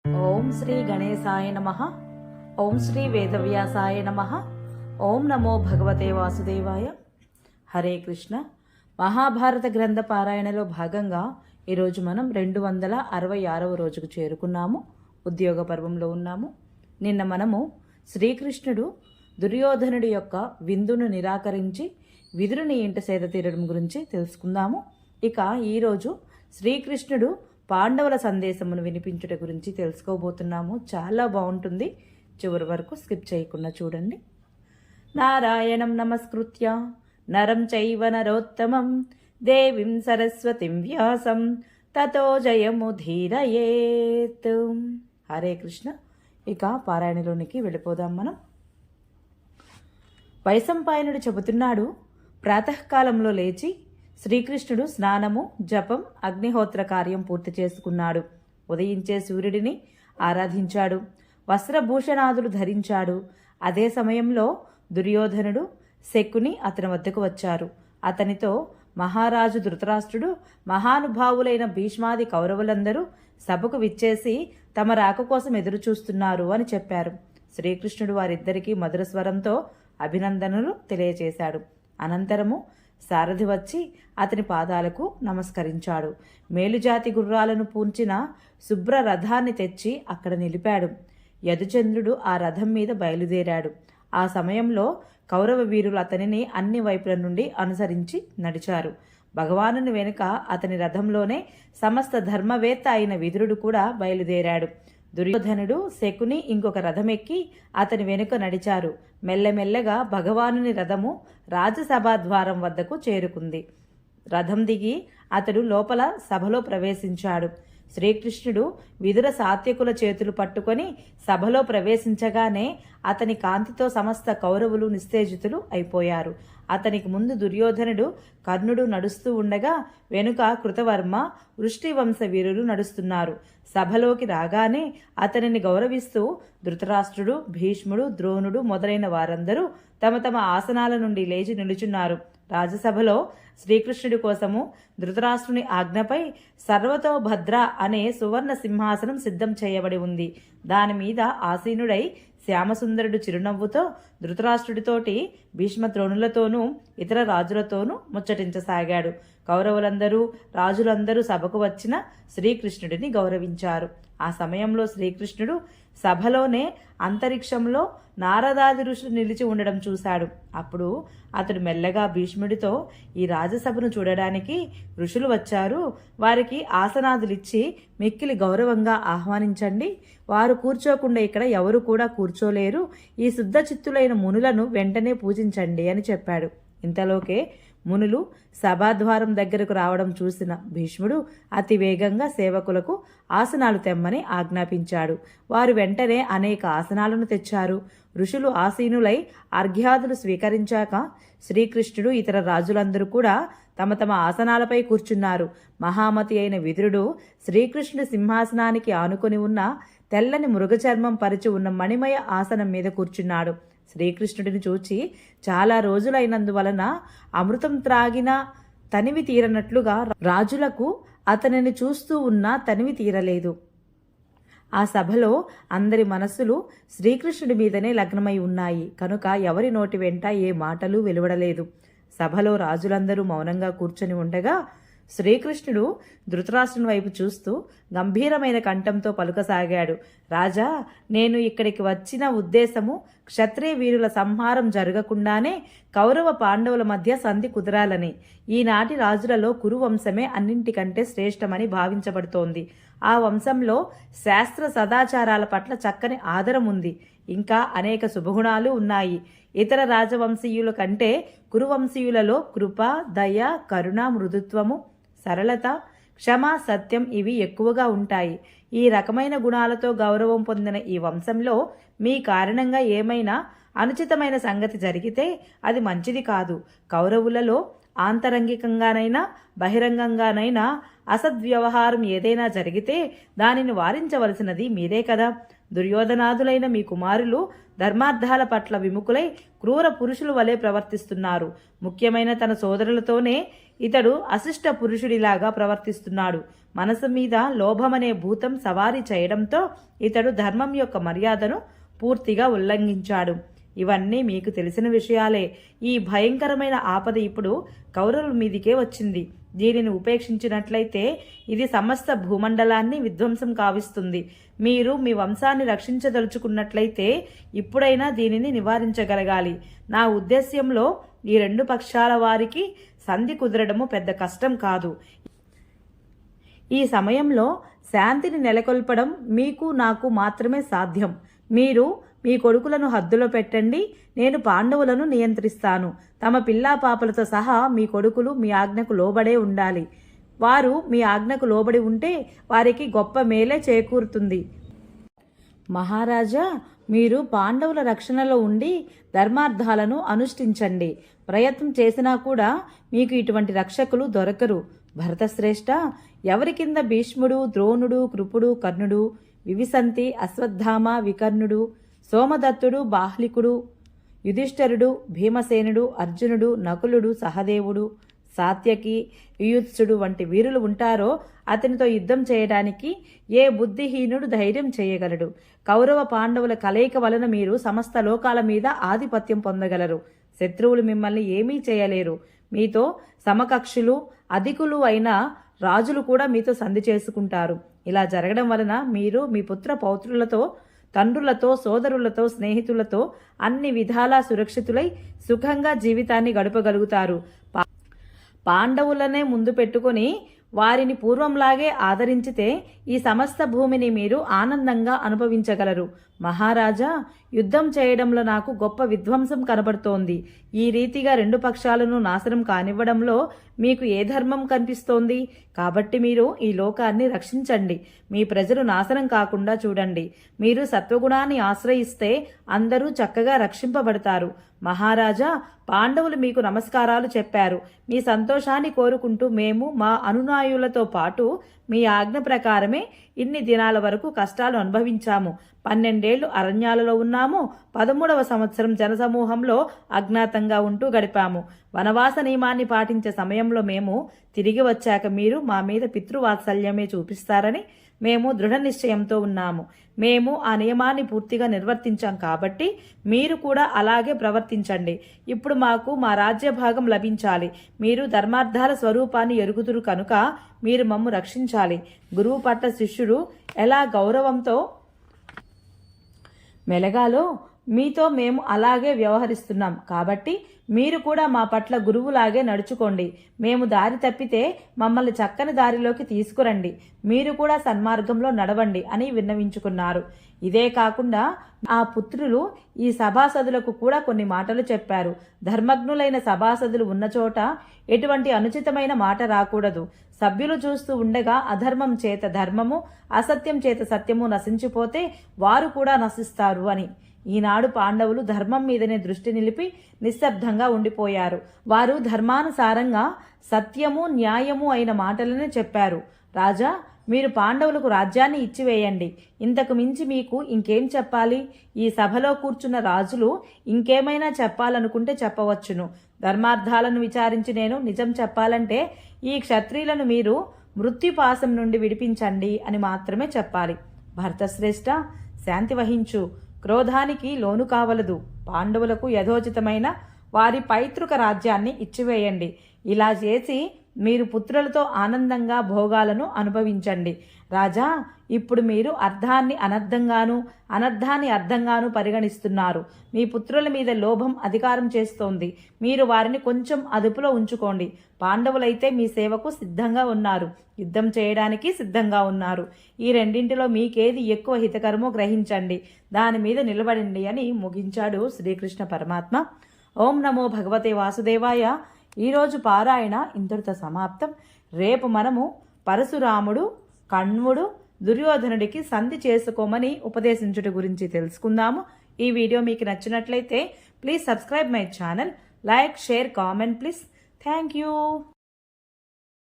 ఓం శ్రీ గణేశాయ నమః. ఓం శ్రీ వేదవ్యాసాయ నమః. ఓం నమో భగవతే వాసుదేవాయ. హరే కృష్ణ. మహాభారత గ్రంథ పారాయణలో భాగంగా ఈరోజు మనం 266వ రోజుకు చేరుకున్నాము. ఉద్యోగ పర్వంలో ఉన్నాము. నిన్న మనము శ్రీకృష్ణుడు దుర్యోధనుడి యొక్క విందును నిరాకరించి విదురుని ఇంట సేద తీరడం గురించి తెలుసుకుందాము. ఇక ఈరోజు శ్రీకృష్ణుడు పాండవుల సందేశమును వినిపించుట గురించి తెలుసుకోబోతున్నాము. చాలా బాగుంటుంది. చివరి వరకు స్కిప్ చేయకుండా చూడండి. నారాయణం నమస్కృత్య నరం చైవ నరోత్తమం దేవీం సరస్వతిం వ్యాసం తతో జయముధీరయేత్. హరే కృష్ణ. ఇక పారాయణలోనికి వెళ్ళిపోదాం మనం. వైశంపాయనుడు చెబుతున్నాడు, ప్రాతకాలంలో లేచి శ్రీకృష్ణుడు స్నానము, జపం, అగ్నిహోత్ర కార్యం పూర్తి చేసుకున్నాడు. ఉదయించే సూర్యుడిని ఆరాధించాడు. వస్త్రభూషణాదులు ధరించాడు. అదే సమయంలో దుర్యోధనుడు, శకుని అతని వద్దకు వచ్చారు. అతనితో మహారాజు ధృతరాష్ట్రుడు, మహానుభావులైన భీష్మాది కౌరవులందరూ సభకు విచ్చేసి తమ రాక కోసం ఎదురు చూస్తున్నారు అని చెప్పారు. శ్రీకృష్ణుడు వారిద్దరికీ మధుర స్వరంతో అభినందనలు తెలియచేశాడు. అనంతరము సారథి వచ్చి అతని పాదాలకు నమస్కరించాడు. మేలుజాతి గుర్రాలను పూంచిన శుభ్ర రథాన్ని తెచ్చి అక్కడ నిలిపాడు. యదుచంద్రుడు ఆ రథం మీద బయలుదేరాడు. ఆ సమయంలో కౌరవ వీరులు అతనిని అన్ని వైపుల నుండి అనుసరించి నడిచారు. భగవానుని వెనుక అతని రథంలోనే సమస్త ధర్మవేత్త అయిన విదురుడు కూడా బయలుదేరాడు. దుర్యోధనుడు, శకుని ఇంకొక రథమెక్కి అతని వెనుక నడిచారు. మెల్లమెల్లగా భగవానుని రథము రాజసభా ద్వారం వద్దకు చేరుకుంది. రథం దిగి అతడు లోపల సభలో ప్రవేశించాడు. శ్రీకృష్ణుడు విదుర సాత్యకుల చేతులు పట్టుకొని సభలో ప్రవేశించగానే అతని కాంతితో సమస్త కౌరవులు నిస్తేజితులు అయిపోయారు. అతనికి ముందు దుర్యోధనుడు, కర్ణుడు నడుస్తూ ఉండగా వెనుక కృతవర్మ, వృష్టివంశ వీరులు నడుస్తున్నారు. సభలోకి రాగానే అతనిని గౌరవిస్తూ ధృతరాష్ట్రుడు, భీష్ముడు, ద్రోణుడు మొదలైన వారందరూ తమ తమ ఆసనాల నుండి లేచి నిలుచున్నారు. రాజసభలో శ్రీకృష్ణుడి కోసము ధృతరాష్ట్రుని ఆజ్ఞపై సర్వతోభద్ర అనే సువర్ణ సింహాసనం సిద్ధం చేయబడి ఉంది. దాని మీద ఆసీనుడై శ్యామసుందరుడు చిరునవ్వుతో ధృతరాష్ట్రుడితోటి భీష్మ ద్రోణులతోనూ ఇతర రాజులతోనూ ముచ్చటించసాగాడు. కౌరవులందరూ, రాజులందరూ సభకు వచ్చిన శ్రీకృష్ణుడిని గౌరవించారు. ఆ సమయంలో శ్రీకృష్ణుడు సభలోనే అంతరిక్షంలో నారదాది ఋషులు నిలిచి ఉండడం చూశాడు. అప్పుడు అతడు మెల్లగా భీష్ముడితో, ఈ రాజసభను చూడడానికి ఋషులు వచ్చారు. వారికి ఆసనాదులిచ్చి మిక్కిలి గౌరవంగా ఆహ్వానించండి. వారు కూర్చోకుండా ఇక్కడ ఎవరు కూడా కూర్చోలేరు. ఈ శుద్ధ చిత్తులైన మునులను వెంటనే పూజించండి అని చెప్పాడు. ఇంతలోకే మునులు సభాద్వారం దగ్గరకు రావడం చూసిన భీష్ముడు అతి వేగంగా సేవకులకు ఆసనాలు తెమ్మని ఆజ్ఞాపించాడు. వారు వెంటనే అనేక ఆసనాలను తెచ్చారు. ఋషులు ఆసీనులై అర్ఘ్యాదులు స్వీకరించాక శ్రీకృష్ణుడు, ఇతర రాజులందరూ కూడా తమ తమ ఆసనాలపై కూర్చున్నారు. మహామతి అయిన విదురుడు శ్రీకృష్ణుడి సింహాసనానికి ఆనుకొని ఉన్న తెల్లని మృగచర్మం పరిచి ఉన్న మణిమయ ఆసనం మీద కూర్చున్నాడు. శ్రీకృష్ణుడిని చూచి చాలా రోజులైనందువలన అమృతం త్రాగిన తనివి తీరనట్లుగా రాజులకు అతనిని చూస్తూ ఉన్నా తనివి తీరలేదు. ఆ సభలో అందరి మనస్సులు శ్రీకృష్ణుడి మీదనే లగ్నమై ఉన్నాయి కనుక ఎవరి నోటి వెంట ఏ మాటలు వెలువడలేదు. సభలో రాజులందరూ మౌనంగా కూర్చొని ఉండగా శ్రీకృష్ణుడు ధృతరాష్ట్రుని వైపు చూస్తూ గంభీరమైన కంఠంతో పలుకసాగాడు. రాజా, నేను ఇక్కడికి వచ్చిన ఉద్దేశము క్షత్రియ వీరుల సంహారం జరగకుండానే కౌరవ పాండవుల మధ్య సంధి కుదరాలని. ఈనాటి రాజులలో కురువంశమే అన్నింటికంటే శ్రేష్టమని భావించబడుతోంది. ఆ వంశంలో శాస్త్ర సదాచారాల పట్ల చక్కని ఆదరం ఉంది. ఇంకా అనేక శుభగుణాలు ఉన్నాయి. ఇతర రాజవంశీయుల కంటే కురువంశీయులలో కృప, దయ, కరుణ, మృదుత్వము, సరళత, క్షమ, సత్యం ఇవి ఎక్కువగా ఉంటాయి. ఈ రకమైన గుణాలతో గౌరవం పొందిన ఈ వంశంలో మీ కారణంగా ఏమైనా అనుచితమైన సంగతి జరిగితే అది మంచిది కాదు. కౌరవులలో ఆంతరంగికంగానైనా బహిరంగంగానైనా అసద్వ్యవహారం ఏదైనా జరిగితే దానిని వారించవలసినది మీరే కదా. దుర్యోధనాదులైన మీ కుమారులు ధర్మార్థాల పట్ల విముఖులై క్రూర పురుషుల వలె ప్రవర్తిస్తున్నారు. ముఖ్యమైన తన సోదరులతోనే ఇతడు అశిష్ట పురుషుడిలాగా ప్రవర్తిస్తున్నాడు. మనసు మీద లోభమనే భూతం సవారీ చేయడంతో ఇతడు ధర్మం యొక్క మర్యాదను పూర్తిగా ఉల్లంఘించాడు. ఇవన్నీ మీకు తెలిసిన విషయాలే. ఈ భయంకరమైన ఆపద ఇప్పుడు కౌరవుల మీదికే వచ్చింది. దీనిని ఉపేక్షించినట్లయితే ఇది సమస్త భూమండలాన్ని విధ్వంసం కావిస్తుంది. మీరు మీ వంశాన్ని రక్షించదలుచుకున్నట్లయితే ఇప్పుడైనా దీనిని నివారించగలగాలి. నా ఉద్దేశ్యంలో ఈ రెండు పక్షాల వారికి సంధి కుదరడము పెద్ద కష్టం కాదు. ఈ సమయంలో శాంతిని నెలకొల్పడం మీకు నాకు మాత్రమే సాధ్యం. మీరు మీ కొడుకులను హద్దులో పెట్టండి, నేను పాండవులను నియంత్రిస్తాను. తమ పిల్లా పాపలతో సహా మీ కొడుకులు మీ ఆజ్ఞకు లోబడే ఉండాలి. వారు మీ ఆజ్ఞకు లోబడి ఉంటే వారికి గొప్ప మేలే చేకూరుతుంది. మహారాజా, మీరు పాండవుల రక్షణలో ఉండి ధర్మార్థాలను అనుష్ఠించండి. ప్రయత్నం చేసినా కూడా మీకు ఇటువంటి రక్షకులు దొరకరు. భరతశ్రేష్ఠ, ఎవరి కింద భీష్ముడు, ద్రోణుడు, కృపుడు, కర్ణుడు, వివిసంతి, అశ్వత్థామ, వికర్ణుడు, సోమదత్తుడు, బాహ్లికుడు, యుధిష్ఠరుడు, భీమసేనుడు, అర్జునుడు, నకులుడు, సహదేవుడు, సాత్యకి, యుయుత్సుడు వంటి వీరులు ఉంటారో అతనితో యుద్ధం చేయడానికి ఏ బుద్ధిహీనుడు ధైర్యం చేయగలడు? కౌరవ పాండవుల కలయిక వలన మీరు సమస్త లోకాల మీద ఆధిపత్యం పొందగలరు. శత్రువులు మిమ్మల్ని ఏమీ చేయలేరు. మీతో సమకక్షులు, అధికులు అయిన రాజులు కూడా మీతో సంధి చేసుకుంటారు. ఇలా జరగడం వలన మీరు మీ పుత్ర పౌత్రులతో, తండ్రులతో, సోదరులతో, స్నేహితులతో అన్ని విధాలా సురక్షితులై సుఖంగా జీవితాన్ని గడపగలుగుతారు. పాండవులనే ముందు పెట్టుకుని వారిని పూర్వంలాగే ఆదరించితే ఈ సమస్త భూమిని మీరు ఆనందంగా అనుభవించగలరు. మహారాజా, యుద్ధం చేయడంలో నాకు గొప్ప విధ్వంసం కనబడుతోంది. ఈ రీతిగా రెండు పక్షాలను నాశనం కానివ్వడంలో మీకు ఏ ధర్మం కనిపిస్తోంది? కాబట్టి మీరు ఈ లోకాన్ని రక్షించండి. మీ ప్రజలు నాశనం కాకుండా చూడండి. మీరు సత్వగుణాన్ని ఆశ్రయిస్తే అందరూ చక్కగా రక్షింపబడతారు. మహారాజా, పాండవులు మీకు నమస్కారాలు చెప్పారు. మీ సంతోషాన్ని కోరుకుంటూ మేము మా అనునాయులతో పాటు మీ ఆజ్ఞ ప్రకారమే ఇన్ని దినాల వరకు కష్టాలు అనుభవించాము. 12 ఏళ్లు అరణ్యాలలో ఉన్నాము. 13వ సంవత్సరం జనసమూహంలో అజ్ఞాతంగా ఉంటూ గడిపాము. వనవాస నియమాన్ని పాటించే సమయంలో మేము తిరిగి వచ్చాక మీరు మా మీద పితృవాత్సల్యమే చూపిస్తారని మేము దృఢ నిశ్చయంతో ఉన్నాము. మేము ఆ నియమాన్ని పూర్తిగా నిర్వర్తించాం కాబట్టి మీరు కూడా అలాగే ప్రవర్తించండి. ఇప్పుడు మాకు మా రాజ్య భాగం లభించాలి. మీరు ధర్మార్థాల స్వరూపాన్ని ఎరుగుదురు కనుక మీరు మమ్ము రక్షించాలి. గురువు పట్ల శిష్యుడు ఎలా గౌరవంతో మెలగాలో మీతో మేము అలాగే వ్యవహరిస్తున్నాం. కాబట్టి మీరు కూడా మా పట్ల గురువులాగే నడుచుకోండి. మేము దారి తప్పితే మమ్మల్ని చక్కని దారిలోకి తీసుకురండి. మీరు కూడా సన్మార్గంలో నడవండి అని విన్నవించుకున్నారు. ఇదే కాకుండా ఆ పుత్రులు ఈ సభాసదులకు కూడా కొన్ని మాటలు చెప్పారు. ధర్మజ్ఞులైన సభాసదులు ఉన్న చోట ఎటువంటి అనుచితమైన మాట రాకూడదు. సభ్యులు చూస్తూ ఉండగా అధర్మం చేత ధర్మము, అసత్యం చేత సత్యము నశించిపోతే వారు కూడా నశిస్తారు అని. ఈనాడు పాండవులు ధర్మం మీదనే దృష్టి నిలిపి నిశ్శబ్దంగా ఉండిపోయారు. వారు ధర్మానుసారంగా సత్యము, న్యాయము అయిన మాటలనే చెప్పారు. రాజా, మీరు పాండవులకు రాజ్యాన్ని ఇచ్చివేయండి. ఇంతకు మించి మీకు ఇంకేం చెప్పాలి? ఈ సభలో కూర్చున్న రాజులు ఇంకేమైనా చెప్పాలనుకుంటే చెప్పవచ్చును. ధర్మార్థాలను విచారించి నేను నిజం చెప్పాలంటే ఈ క్షత్రియులను మీరు మృత్యుపాశం నుండి విడిపించండి అని మాత్రమే చెప్పాలి. భరతశ్రేష్ఠ, శాంతి వహించు. క్రోధానికి లోను కావలదు. పాండవులకు యథోచితమైన వారి పైతృక రాజ్యాన్ని ఇచ్చివేయండి. ఇలా చేసి మీరు పుత్రులతో ఆనందంగా భోగాలను అనుభవించండి. రాజా, ఇప్పుడు మీరు అర్థాన్ని అనర్థంగాను, అనర్థాన్ని అర్థంగాను పరిగణిస్తున్నారు. మీ పుత్రుల మీద లోభం అధికారం చేస్తోంది. మీరు వారిని కొంచెం అదుపులో ఉంచుకోండి. పాండవులైతే మీ సేవకు సిద్ధంగా ఉన్నారు, యుద్ధం చేయడానికి సిద్ధంగా ఉన్నారు. ఈ రెండింటిలో మీకేది ఎక్కువ హితకరమో గ్రహించండి, దాని మీద నిలబడండి అని ముగించాడు శ్రీకృష్ణ పరమాత్మ. ఓం నమో భగవతే వాసుదేవాయ. ఈరోజు పారాయణ ఇంతటితో సమాప్తం. రేపు మనము పరశురాముడు, కణ్వుడు, దుర్యోధనుడికి సంధి చేసుకోమని ఉపదేశించుట గురించి తెలుసుకుందాము. ఈ వీడియో మీకు నచ్చినట్లయితే please subscribe my channel, like, share, comment please. Thank you.